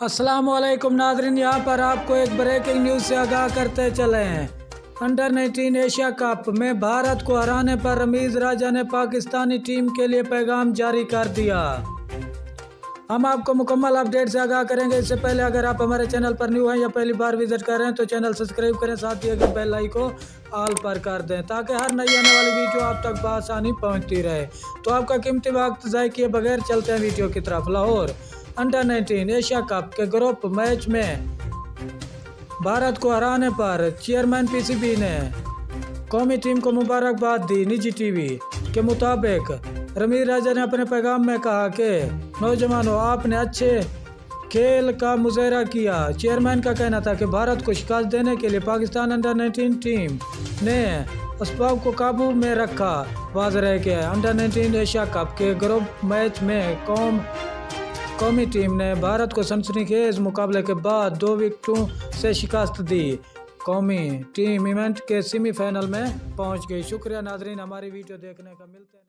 अस्सलाम वालेकुम नाज़रीन, यहाँ पर आपको एक ब्रेकिंग न्यूज़ से आगाह करते चले हैं। अंडर 19 एशिया कप में भारत को हराने पर रमीज राजा ने पाकिस्तानी टीम के लिए पैगाम जारी कर दिया। हम आपको मुकम्मल अपडेट से आगाह करेंगे। इससे पहले अगर आप हमारे चैनल पर न्यू हैं या पहली बार विजिट कर रहे हैं तो चैनल सब्सक्राइब करें, साथ ही अगर बेल आइकन को ऑल पर कर दें ताकि हर नई आने वाली वीडियो आप तक बआसानी पहुंचती रहे। तो आपका कीमती वक्त ज़ाय किए बगैर चलते हैं वीडियो की तरफ। लाहौर अंडर 19 एशिया कप के ग्रुप मैच में भारत को हराने पर चेयरमैन पीसीबी ने कौमी टीम को मुबारकबाद दी। निजी टीवी के मुताबिक रमीज राजा ने अपने पैगाम में कहा कि नौजवानों, आपने अच्छे खेल का मुजाहरा किया। चेयरमैन का कहना था कि भारत को शिकस्त देने के लिए पाकिस्तान अंडर 19 टीम ने असबाब को काबू में रखा। वाज़ेह है कि अंडर 19 एशिया कप के ग्रुप मैच में कौमी टीम ने भारत को सनसनीखेज मुकाबले के बाद 2 विकेटों से शिकस्त दी। कौमी टीम इवेंट के सेमीफाइनल में पहुंच गई। शुक्रिया नाजरीन, हमारी वीडियो देखने का। मिलते हैं।